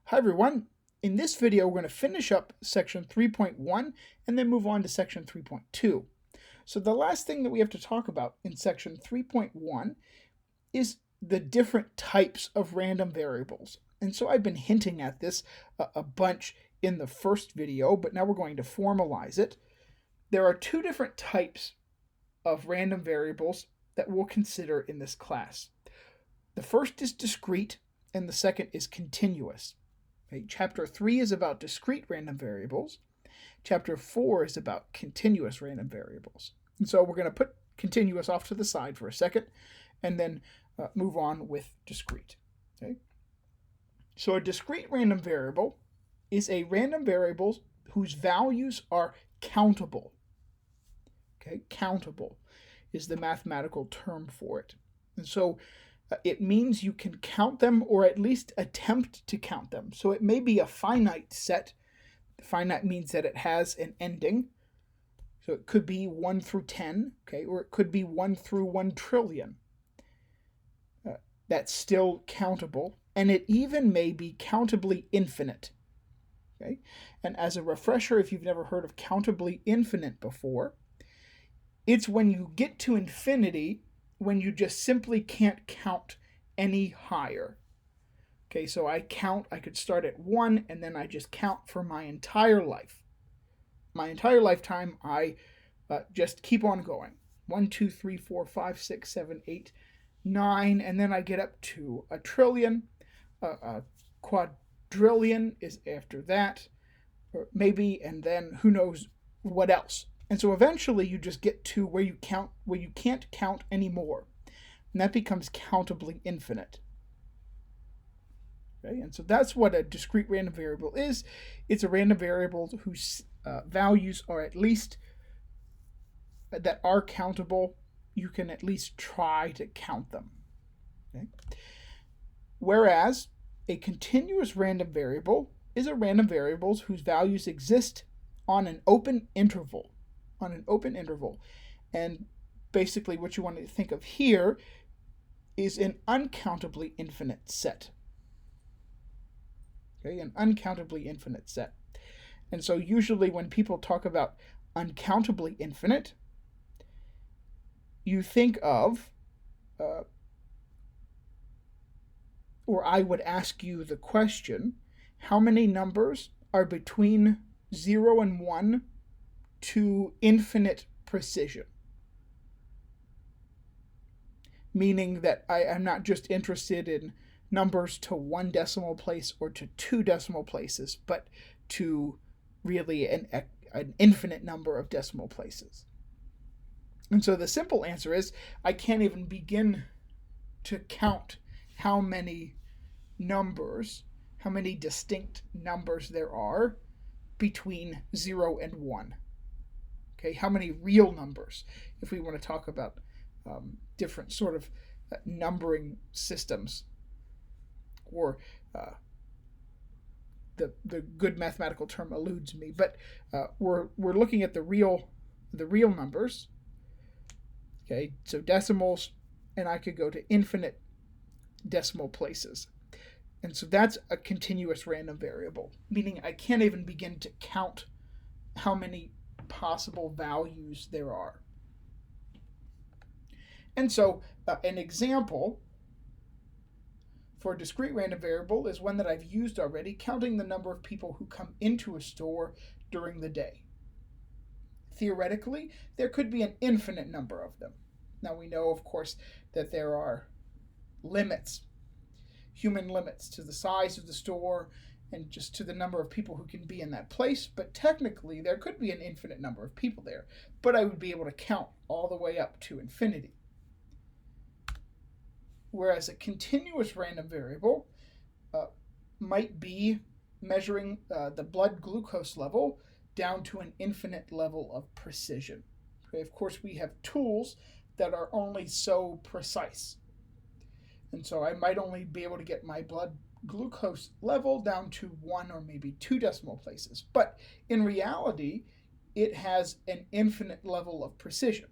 Hi everyone. In this video, we're going to finish up section 3.1 and then move on to section 3.2. So the last thing that we have to talk about in section 3.1 is the different types of random variables. And so I've been hinting at this a bunch in the first video, but now we're going to formalize it. There are two different types of random variables that we'll consider in this class. The first is discrete and the second is continuous. Okay, Chapter 3 is about discrete random variables. Chapter 4 is about continuous random variables. And so we're going to put continuous off to the side for a second and then move on with discrete. Okay? So a discrete random variable is a random variable whose values are countable. Okay? Countable is the mathematical term for it. And so it means you can count them or at least attempt to count them. So it may be a finite set. Finite means that it has an ending. So it could be 1 through 10, okay, or it could be 1 through 1 trillion. That's still countable. And it even may be countably infinite. Okay? And as a refresher, if you've never heard of countably infinite before, it's when you get to infinity when you just simply can't count any higher. Okay, so I could start at 1 and then I just count for my entire life. My entire lifetime, I just keep on going. 1, 2, 3, 4, 5, 6, 7, 8, 9, and then I get up to a trillion. A quadrillion is after that, or maybe, and then who knows what else. And so eventually you just get to where you can't count anymore. And that becomes countably infinite. Okay? And so that's what a discrete random variable is. It's a random variable whose values are at least that are countable. You can at least try to count them. Okay? Whereas a continuous random variable is a random variable whose values exist on an open interval. And basically what you want to think of here is an uncountably infinite set. Okay, an uncountably infinite set. And so usually when people talk about uncountably infinite, you think of, or I would ask you the question, how many numbers are between 0 and 1 to infinite precision? Meaning that I am not just interested in numbers to 1 decimal place or to 2 decimal places, but to really an infinite number of decimal places. And so the simple answer is I can't even begin to count how many numbers, how many distinct numbers there are between 0 and 1. Okay, how many real numbers, if we want to talk about different sort of numbering systems, or the good mathematical term eludes me, but we're looking at the real numbers. Okay, so decimals, and I could go to infinite decimal places. And so that's a continuous random variable, meaning I can't even begin to count how many possible values there are. And so an example for a discrete random variable is one that I've used already, counting the number of people who come into a store during the day. Theoretically, there could be an infinite number of them. Now we know, of course, that there are limits, human limits to the size of the store and just to the number of people who can be in that place, but technically there could be an infinite number of people there, but I would be able to count all the way up to infinity. Whereas a continuous random variable might be measuring the blood glucose level down to an infinite level of precision. Okay, of course, we have tools that are only so precise. And so I might only be able to get my blood glucose level down to 1 or maybe 2 decimal places. But in reality, it has an infinite level of precision.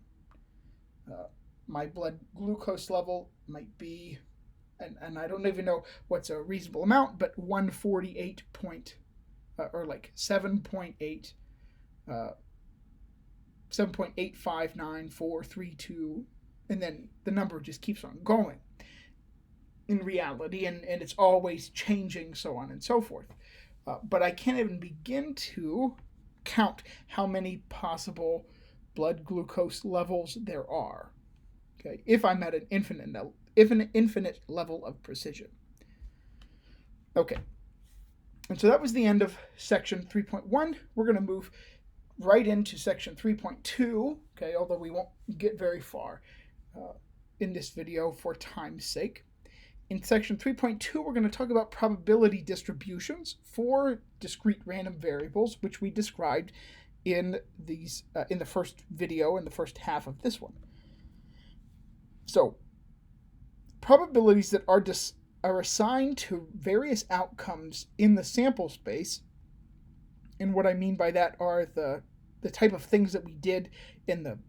My blood glucose level might be and I don't even know what's a reasonable amount, but 148 or like 7.8, 7.859,432, and then the number just keeps on going in reality, and it's always changing, so on and so forth. But I can't even begin to count how many possible blood glucose levels there are. Okay, if I'm at an infinite level of precision. Okay, and so that was the end of section 3.1. We're going to move right into section 3.2. Okay, although we won't get very far in this video for time's sake. In section 3.2, we're going to talk about probability distributions for discrete random variables, which we described in the first video, in the first half of this one. So, probabilities that are assigned to various outcomes in the sample space, and what I mean by that are the type of things that we did in the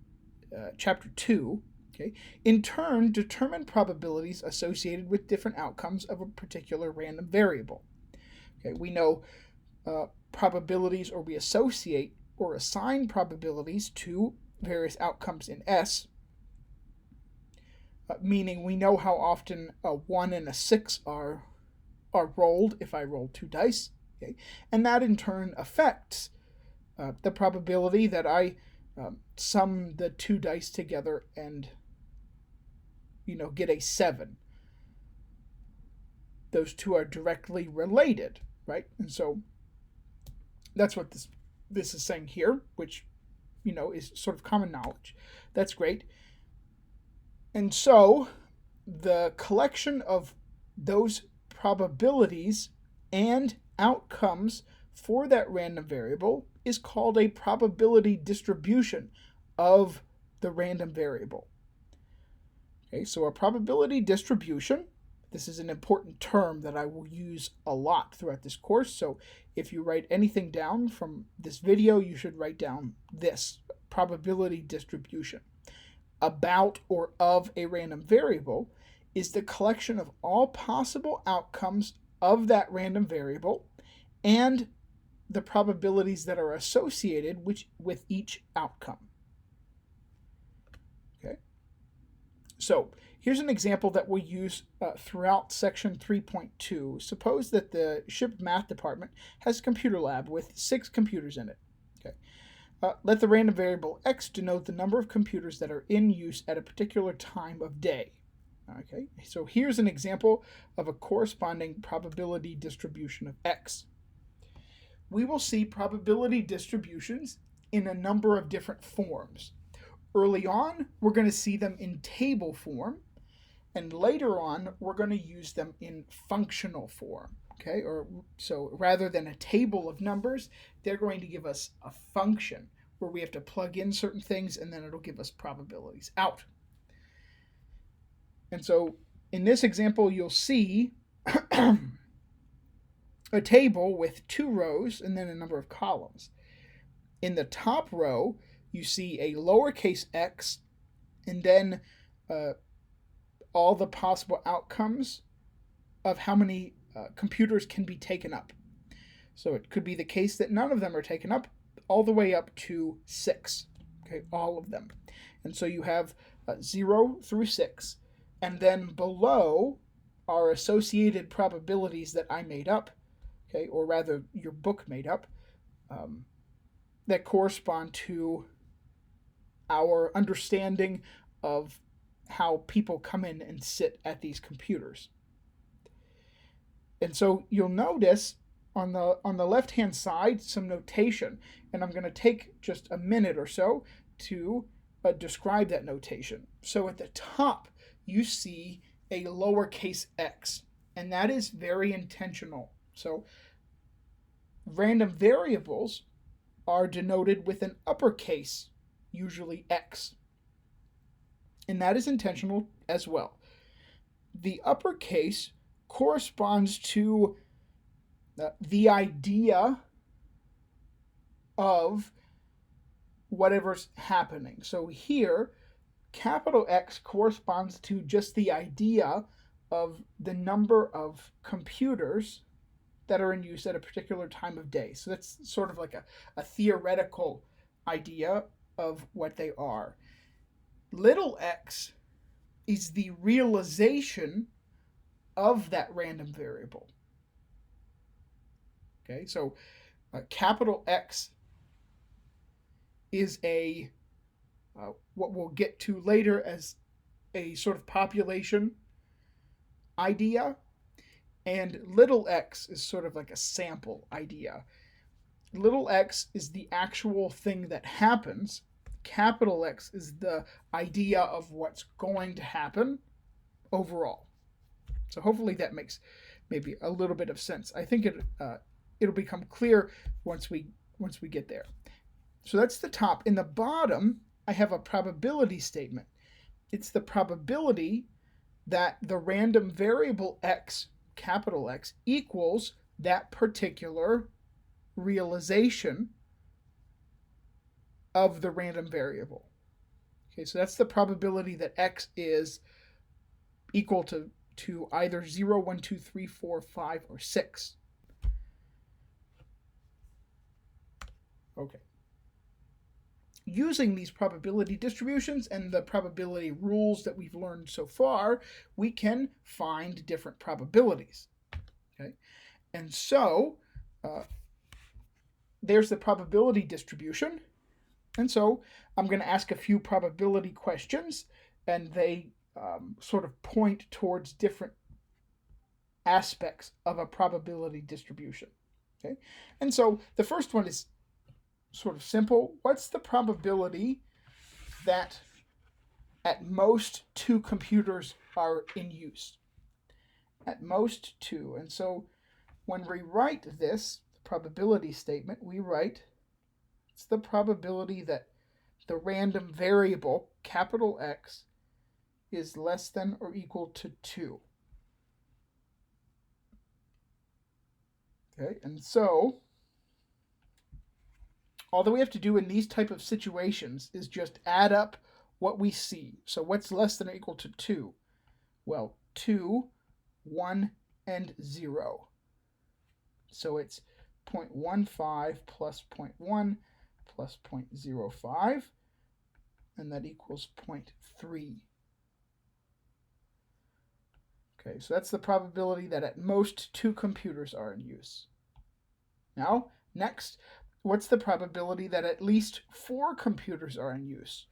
chapter 2, okay, in turn determine probabilities associated with different outcomes of a particular random variable. Okay, we know probabilities, or we associate or assign probabilities to various outcomes in S, meaning we know how often a 1 and a 6 are rolled if I roll 2 dice, okay, and that in turn affects the probability that I sum the 2 dice together and get a 7. Those two are directly related, right? And so that's what this is saying here, which is sort of common knowledge. That's great. And so the collection of those probabilities and outcomes for that random variable is called a probability distribution of the random variable. Okay, so a probability distribution, this is an important term that I will use a lot throughout this course, so if you write anything down from this video, you should write down this, probability distribution. About or of a random variable is the collection of all possible outcomes of that random variable and the probabilities that are associated with each outcome. Okay, so here's an example that we'll use throughout section 3.2. Suppose that the ship math department has a computer lab with 6 computers in it. Okay. Let the random variable x denote the number of computers that are in use at a particular time of day. Okay, so here's an example of a corresponding probability distribution of x. We will see probability distributions in a number of different forms. Early on, we're going to see them in table form, and later on, we're going to use them in functional form. Okay, so rather than a table of numbers, they're going to give us a function where we have to plug in certain things, and then it'll give us probabilities out. And so in this example, you'll see a table with 2 rows and then a number of columns. In the top row, you see a lowercase x and then all the possible outcomes of how many computers can be taken up. So it could be the case that none of them are taken up, all the way up to 6. Okay, all of them. And so you have 0 through 6. And then below are associated probabilities that I made up, okay, or rather your book made up, that correspond to our understanding of how people come in and sit at these computers. And so you'll notice on the left-hand side some notation, and I'm going to take just a minute or so to describe that notation. So at the top, you see a lowercase x, and that is very intentional. So random variables are denoted with an uppercase, usually x, and that is intentional as well. The uppercase corresponds to the idea of whatever's happening. So here, capital X corresponds to just the idea of the number of computers that are in use at a particular time of day. So that's sort of like a theoretical idea of what they are. Little x is the realization of that random variable. Okay, so capital X is what we'll get to later as a sort of population idea, and little x is sort of like a sample idea. Little x is the actual thing that happens. Capital X is the idea of what's going to happen overall. So hopefully that makes maybe a little bit of sense. I think it'll become clear once we get there. So that's the top. In the bottom, I have a probability statement. It's the probability that the random variable x, capital X, equals that particular realization of the random variable. Okay, so that's the probability that x is equal to either 0, 1, 2, 3, 4, 5, or 6. Okay. Using these probability distributions and the probability rules that we've learned so far, we can find different probabilities. Okay, and so there's the probability distribution. And so I'm going to ask a few probability questions, and they sort of point towards different aspects of a probability distribution. Okay, and so the first one is sort of simple. What's the probability that at most 2 computers are in use? At most 2. And so when we write this probability statement, we write it's the probability that the random variable, capital X, is less than or equal to 2. Okay, and so all that we have to do in these type of situations is just add up what we see. So what's less than or equal to 2? Well, 2, 1, and 0. So it's 0.15 plus 0.1 plus 0.05, and that equals 0.3. Okay, so that's the probability that at most 2 computers are in use. Now, next, what's the probability that at least 4 computers are in use?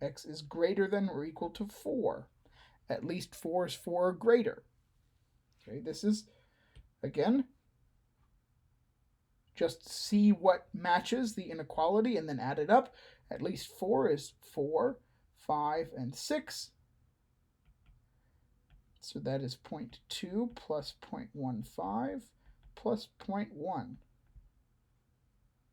X is greater than or equal to 4. At least 4 is 4 or greater. Okay, this is, again, just see what matches the inequality and then add it up. At least 4 is 4, 5, and 6. So that is 0.2 plus 0.15 plus 0.1.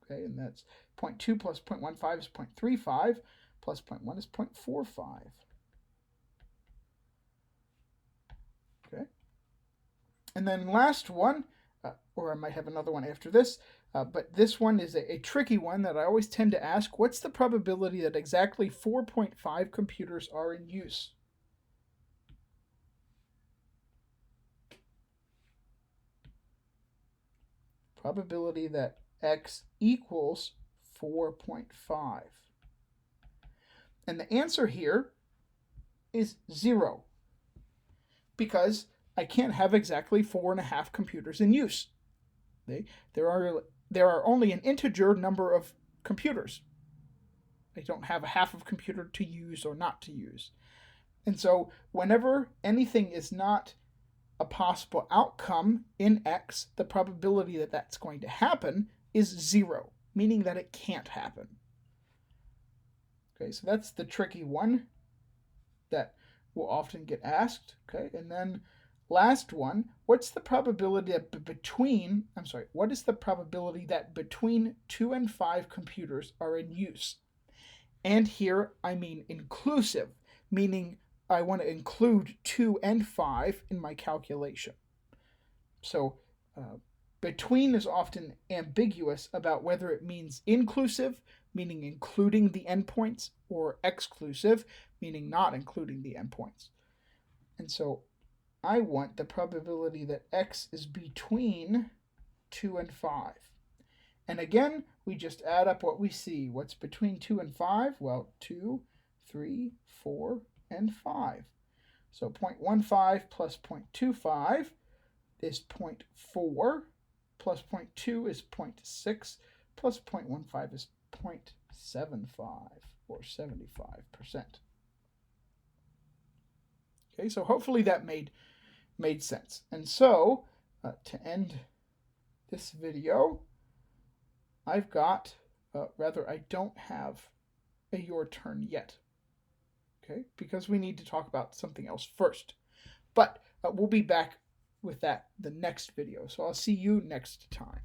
Okay, and that's 0.2 plus 0.15 is 0.35 plus 0.1 is 0.45. Okay. And then last one, or I might have another one after this, but this one is a tricky one that I always tend to ask. What's the probability that exactly 4.5 computers are in use? Probability that x equals 4.5. And the answer here is 0, because I can't have exactly 4.5 computers in use. There are only an integer number of computers. I don't have a half of computer to use or not to use. And so whenever anything is not a possible outcome in x, the probability that that's going to happen is 0, meaning that it can't happen. Okay, so that's the tricky one that will often get asked. Okay, and then last one, what's the probability that what is the probability that between 2 and 5 computers are in use? And here I mean inclusive, meaning I want to include 2 and 5 in my calculation. So between is often ambiguous about whether it means inclusive, meaning including the endpoints, or exclusive, meaning not including the endpoints. And so I want the probability that x is between 2 and 5. And again, we just add up what we see. What's between 2 and 5? Well, 2, 3, 4, and 5. So 0.15 plus 0.25 is 0.4, plus 0.2 is 0.6, plus 0.15 is 0.75, or 75%. Okay, so hopefully that made sense. And so, to end this video, I've got, I don't have a your turn yet, okay, because we need to talk about something else first. But we'll be back with that the next video. So I'll see you next time.